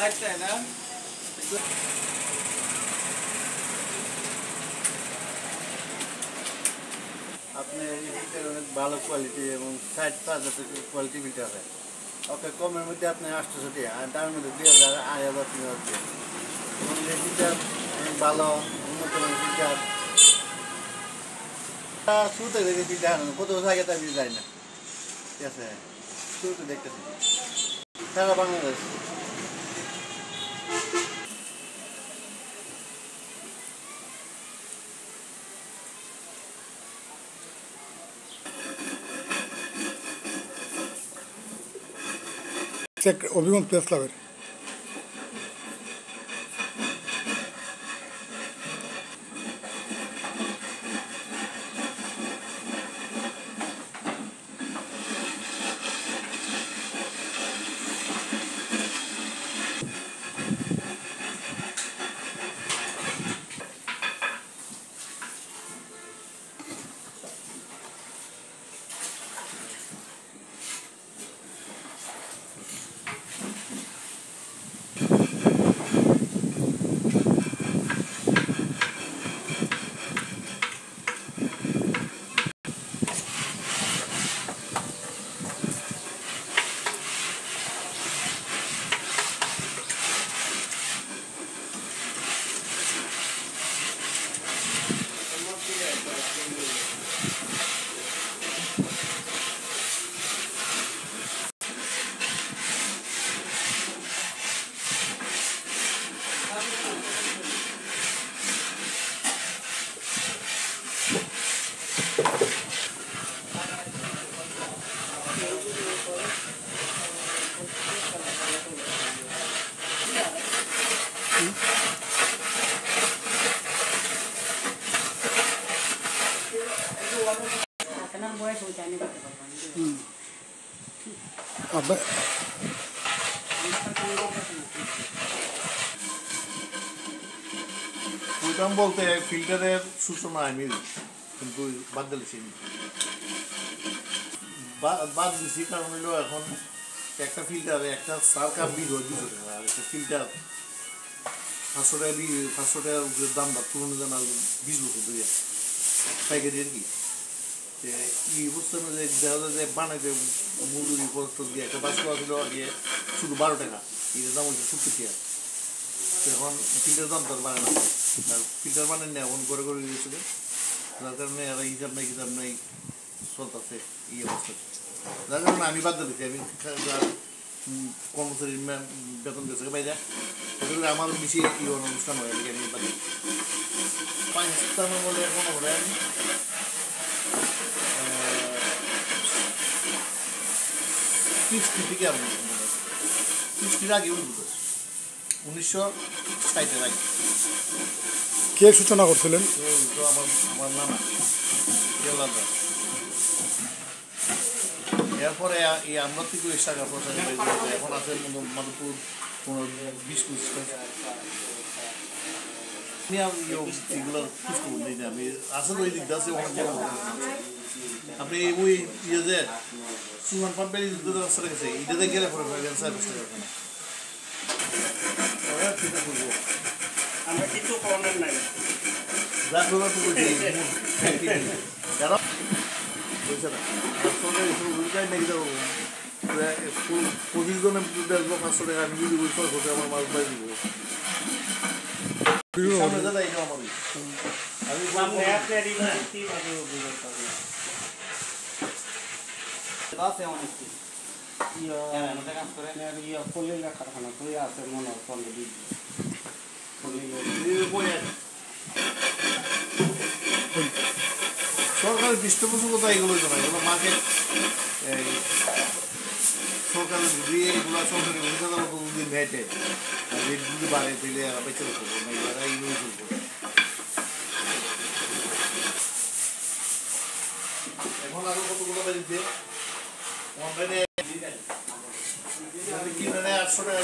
লাগছে না আপনি অনেক ভালো কোয়ালিটি এবং 60,000 কোয়ালিটি ফিল্টার হয় ওকে কমের মধ্যে আপনি 800 টাকা আর তার মধ্যে 2,000 2,500 3,000 এবং এই ফিল্টার অনেক ভালো উন্নত মানের ফিল্টার শুরুতে দেখে ফিল্টার কত বছর আগে তার কিছু যায় না ঠিক আছে শুরুতে দেখতেছি সারা বাংলাদেশ অভিমত প্রেস ক্লাবের ওইটাম বলতে ফিল্টারের সূচনা আমি কিন্তু বাদ দিয়েছি বাদ দিছি কারণ হইল এখন একটা ফিল্টারে একটা সার্কার বিল হয় 200 টাকা আর একটা ফিল্টার 500 টাকার দামটা পুরনো জানা 20 বছর ধরে পাইকারি আর কি এই বুঝতে না যে দেখা যায় যে বানাইতে মজুরি খরচ দিয়ে একটা 500 টাকা দিয়ে শুধু 12 টাকা এটার দাম হচ্ছে 70 টাকা এখন ফিল্টার দাম তো আর বাড়ে না ফিল্টার বানান না এখন করে করে গিয়েছিল যার কারণে আর হিসাব নাই চলতেছে এই অবস্থা যার কারণে আমি বাদ দিয়েছি আমি কর্মচারীর বেতন দিয়েছে বাইরে ওগুলো আমার বেশি অনুষ্ঠান হয় আমি বাদ দিই পাকিস্তানের বলে মনে করেন থেকে আপনি 60 আগে 1960 আগে কে সূচনা করছিলেন আমার নানা এরপরে এই আমরা থেকে টাকা প্রচার এখন আছে মাধবপুর 20-25 এগুলো খোঁজ নেই না আমি আসলে ওই দিকটা আছে আপনি ওই ইয়ে যে সুমান পাম্পের রাস্তা রেখেছে এটাতে গেলে পরে সার্ভিসটা ওখানে আমরা কিছু করার নাই যারা বুঝছে না নাকি যাবো 25 জনের 500 টাকা আমি যদি বুঝতে হতে আমার মাছ বাই দিব কারখানা তো আছে মনে হয় সরকারের পৃষ্ঠপোষকতা এগুলো না এগুলো মার্কেট সরকারের যদি এগুলো সরকারি যদি ভেটে রেট যদি বাড়ে তাহলে এরা বেঁচে করবো না এরা এইগুলো করবো এখন আরো কতগুলো বেরিয়েছে অনলাইনে কিনে 800 টাকা